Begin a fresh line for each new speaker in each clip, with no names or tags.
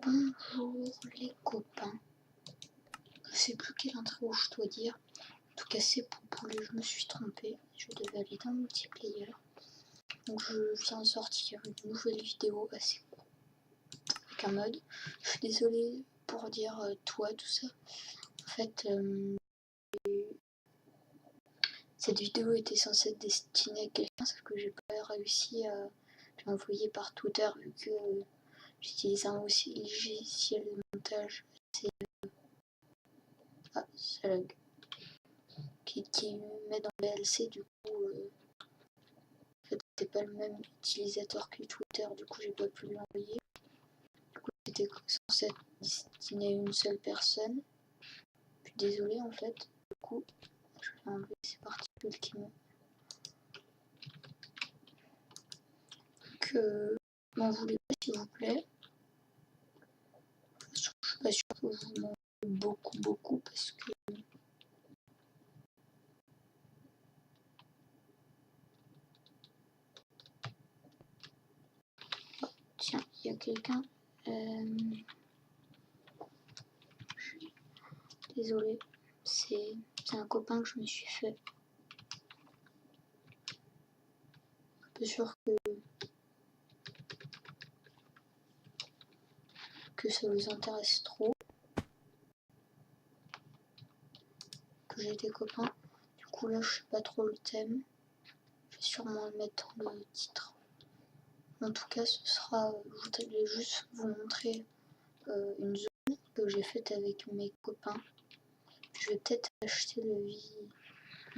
Bonjour les copains. Je sais plus quelle intro je dois dire. En tout cas c'est Poupoule, je me suis trompée. Je devais aller dans multiplayer. Donc je viens de sortir une nouvelle vidéo assez courte avec un mode. Je suis désolée pour dire toi tout ça. En fait cette vidéo était censée être destinée à quelqu'un, sauf que j'ai pas réussi à l'envoyer par Twitter vu que j'utilise un logiciel de montage assez ça lag. Qui me met dans le VLC, du coup en fait c'était pas le même utilisateur que Twitter, du coup j'ai pas pu l'envoyer. Du coup c'était censé être destiné à une seule personne. Je suis désolée en fait, du coup je vais enlever ces particules qui me... Donc m'en voulez pas s'il vous plaît. Je suis pas sûre que vous m'en voulez beaucoup parce que tiens, il y a quelqu'un. Désolée, c'est un copain que je me suis fait. Un peu sûr que ça vous intéresse trop, que j'ai des copains. Du coup là je sais pas trop le thème. Je vais sûrement mettre le titre. En tout cas ce sera, je voudrais juste vous montrer une zone que j'ai faite avec mes copains. Je vais peut-être acheter le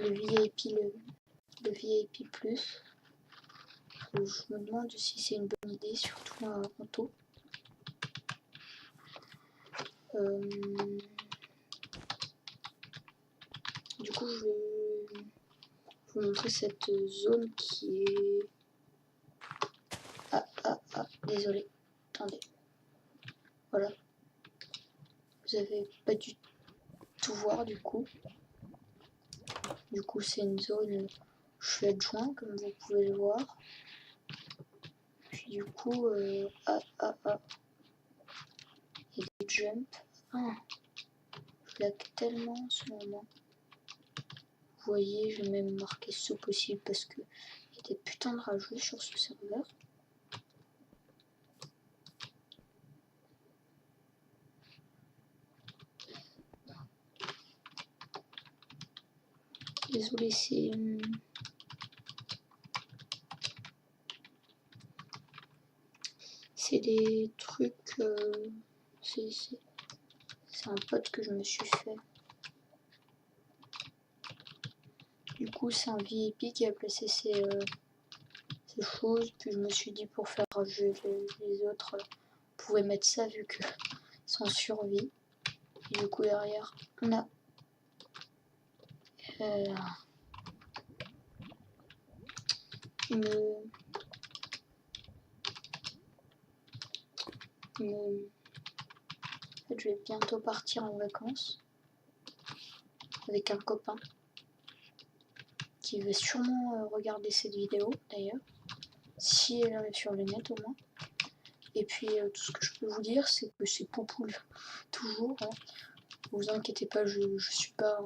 VIP plus. Je me demande si c'est une bonne idée, surtout à Ronto. Du coup je vais vous montrer cette zone qui est... désolé, attendez. Voilà. Vous avez pas dû tout voir du coup. Du coup c'est une zone, je suis adjoint comme vous pouvez le voir. Puis du coup, il y a des jumps. Je lag tellement en ce moment. Vous voyez, j'ai même marqué ce possible parce que il y a des putains de rageux sur ce serveur. Désolé, c'est des trucs, c'est un pote que je me suis fait. Du coup, c'est un VIP qui a placé ces choses. Puis je me suis dit pour faire jouer les autres, on pouvait mettre ça vu que c'est en survie. Et du coup derrière, on a en fait, je vais bientôt partir en vacances avec un copain qui va sûrement regarder cette vidéo d'ailleurs, si elle arrive sur le net au moins. Et puis tout ce que je peux vous dire, c'est que c'est Poupoule toujours. Hein. Vous inquiétez pas, je suis pas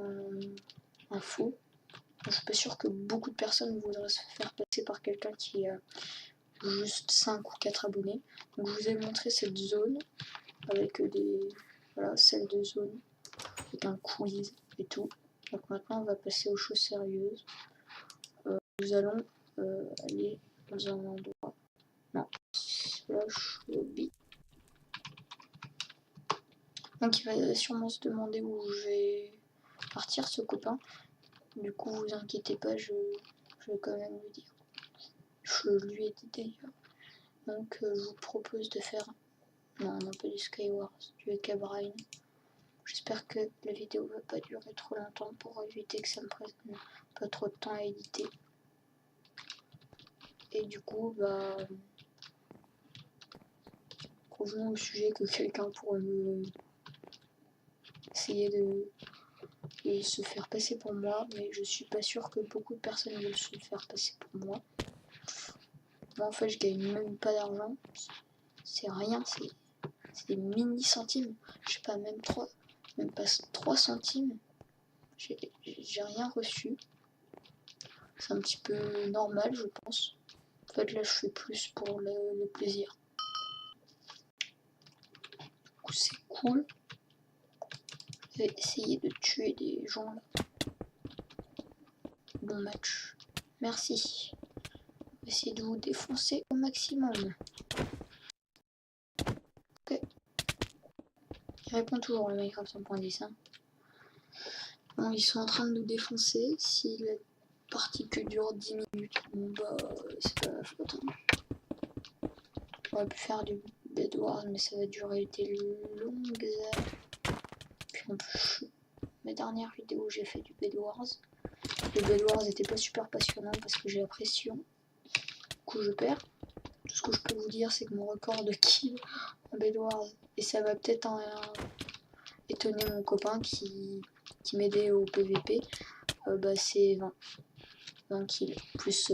un faux. Je suis pas sûre que beaucoup de personnes voudraient se faire passer par quelqu'un qui a juste 5 ou 4 abonnés. Donc je vous ai montré cette zone avec des... Voilà, celle de zone, avec un quiz et tout. Donc maintenant on va passer aux choses sérieuses. Nous allons aller dans un endroit... Non, slash lobby. Donc il va sûrement se demander où je vais partir ce copain. Du coup vous inquiétez pas, je vais quand même lui dire. Je lui ai dit d'ailleurs. Donc je vous propose de faire... Non, pas du Skywars, du Hecabrine. J'espère que la vidéo va pas durer trop longtemps pour éviter que ça me prenne pas trop de temps à éditer. Et du coup, revenons au sujet que quelqu'un pourrait me essayer de se faire passer pour moi, mais je suis pas sûre que beaucoup de personnes veulent se faire passer pour moi. Moi en fait je gagne même pas d'argent, c'est rien, c'est des mini centimes. Je sais pas, même pas 3 centimes. J'ai rien reçu. C'est un petit peu normal, je pense. En fait, là, je fais plus pour le plaisir. Du coup, c'est cool. Je vais essayer de tuer des gens là. Bon match. Merci. On va essayer de vous défoncer au maximum. Ok. Il répond toujours le Minecraft 1.10. Hein. Bon, ils sont en train de nous défoncer. Si la partie que dure 10 minutes, bon bah, c'est pas ma faute. Hein. J'aurais pu faire du Bed Wars, mais ça va durer des longues heures. Puis en plus, ma dernière vidéo où j'ai fait du Bed Wars, le Bed Wars était pas super passionnant parce que j'ai la pression. Du coup, je perds. Tout ce que je peux vous dire, c'est que mon record de kills en Bed Wars, et ça va peut-être étonner mon copain qui m'aidait au PVP, bah, c'est 20 kills, plus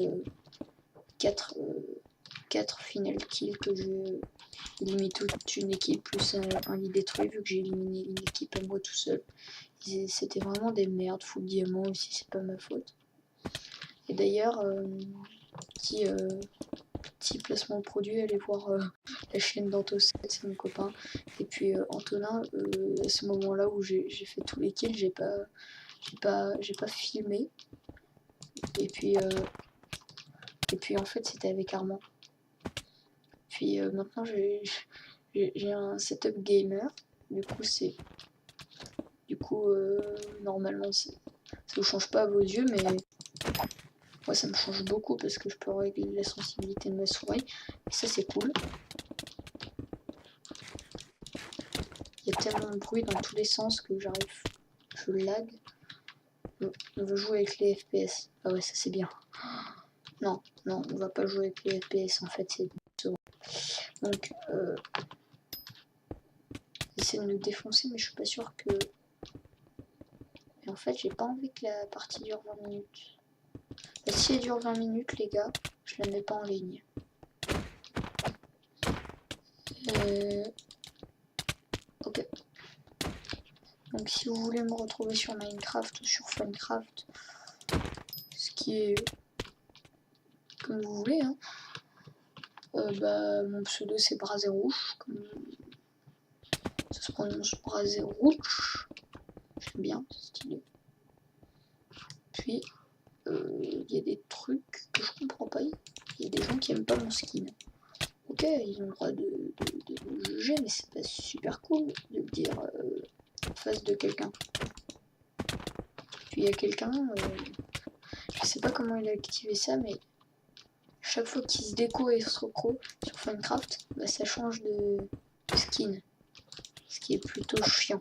4 final kills que je élimine toute une équipe, plus un lit détruit vu que j'ai éliminé une équipe à moi tout seul. C'était vraiment des merdes, full diamant aussi, c'est pas ma faute. Et d'ailleurs, petit placement de produit, allez voir la chaîne d'Anto7, c'est mon copain. Et puis Antonin, à ce moment-là où j'ai fait tous les kills, j'ai pas filmé. Et puis en fait c'était avec Armand. Puis maintenant j'ai un setup gamer. Du coup normalement ça vous change pas à vos yeux, mais moi ça me change beaucoup parce que je peux régler la sensibilité de ma souris. Et ça c'est cool. Il y a tellement de bruit dans tous les sens que je lag. On veut jouer avec les FPS. Ah ouais, ça c'est bien. Non, on va pas jouer avec les FPS en fait, c'est so. Donc, essaie de nous défoncer, mais je suis pas sûr que. Et en fait, j'ai pas envie que la partie dure 20 minutes. Bah, si elle dure 20 minutes, les gars, je la mets pas en ligne. Ok. Donc, si vous voulez me retrouver sur Minecraft ou sur Funcraft, ce qui est comme vous voulez, hein. Bah, mon pseudo c'est Brazerouche, comme ça se prononce Brazerouche. J'aime bien, c'est stylé. Puis, il y a des trucs que je comprends pas. Il y a des gens qui aiment pas mon skin. Ok, ils ont le droit de me juger, mais c'est pas super cool de le dire en face de quelqu'un. Puis il y a quelqu'un, je sais pas comment il a activé ça, mais chaque fois qu'il se déco et se recro sur Funcraft, bah, ça change de skin. Ce qui est plutôt chiant.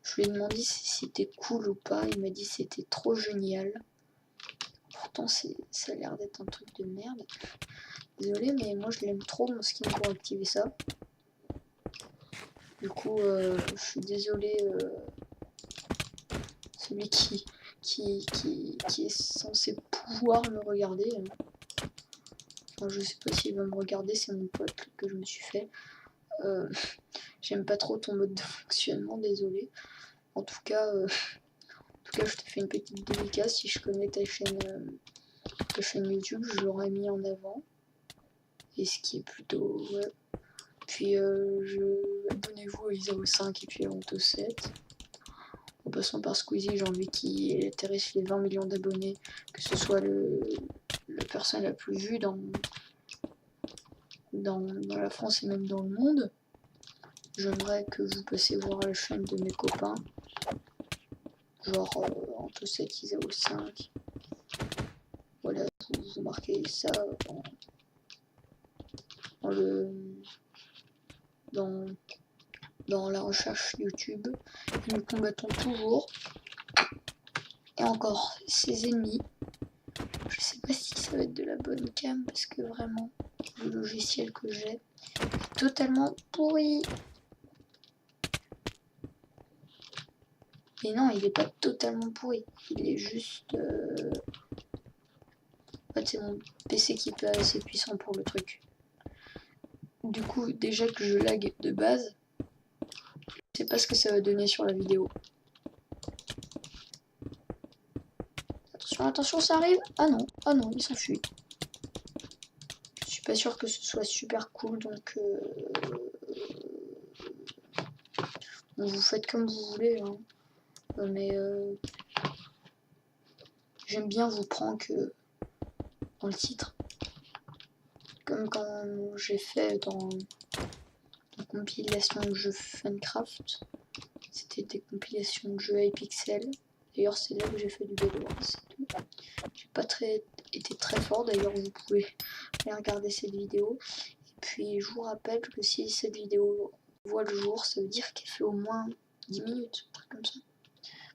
Je lui ai demandé si c'était cool ou pas, il m'a dit que c'était trop génial. Pourtant ça a l'air d'être un truc de merde. Désolé, mais moi je l'aime trop mon skin pour activer ça. Du coup, je suis désolé, celui qui est censé pouvoir me regarder. Enfin, je sais pas s'il va me regarder, c'est mon pote que je me suis fait. J'aime pas trop ton mode de fonctionnement, désolé. En tout cas, je te fais une petite dédicace. Si je connais ta chaîne YouTube, je l'aurais mis en avant. Et ce qui est plutôt... Ouais. Puis abonnez-vous à Isao5 et puis à Anto7. En passant par Squeezie, j'ai envie qu'il intéresse les 20 millions d'abonnés, que ce soit la personne la plus vue dans la France et même dans le monde. J'aimerais que vous passiez voir la chaîne de mes copains, genre Anto7, Isao5. Voilà, vous marquez ça dans la recherche YouTube. Et nous combattons toujours. Et encore, ses ennemis. Je sais pas si ça va être de la bonne cam parce que vraiment, le logiciel que j'ai est totalement pourri. Mais non, il est pas totalement pourri. Il est juste... En fait, c'est mon PC qui est pas assez puissant pour le truc. du coup, déjà que je lag de base, je sais pas ce que ça va donner sur la vidéo. Attention, attention, ça arrive. Ah non, il s'enfuit. Je suis pas sûr que ce soit super cool, donc bon, vous faites comme vous voulez, hein. Mais j'aime bien vous prank dans le titre. Comme quand j'ai fait dans une compilation de jeux Funcraft. C'était des compilations de jeux iPixel. D'ailleurs, c'est là que j'ai fait du vélo. C'est tout. J'ai pas été très fort. D'ailleurs, vous pouvez aller regarder cette vidéo. Et puis, je vous rappelle que si cette vidéo voit le jour, ça veut dire qu'elle fait au moins 10 minutes. Un truc comme ça.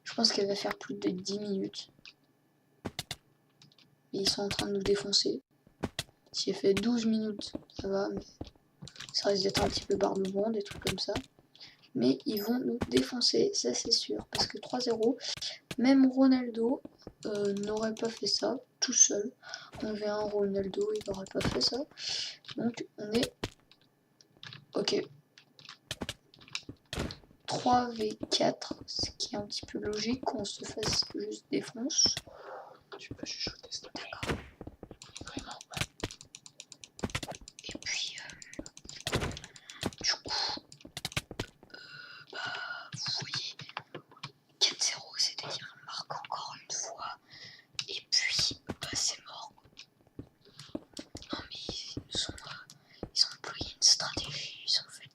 Je pense qu'elle va faire plus de 10 minutes. Et ils sont en train de nous défoncer. Si elle fait 12 minutes, ça va, mais ça risque d'être un petit peu barbant, des trucs comme ça. Mais ils vont nous défoncer, ça c'est sûr, parce que 3-0, même Ronaldo n'aurait pas fait ça tout seul. On avait un Ronaldo, il n'aurait pas fait ça. Donc on est ok. 3v4, ce qui est un petit peu logique qu'on se fasse juste défonce.
Tu peux chuchoter, s'il te plaît.
D'accord. Vraiment. Et puis, du coup, vous voyez, 4-0, c'est-à-dire on marque encore une fois. Et puis, c'est mort. Non mais ils ont employé une stratégie, ils ont fait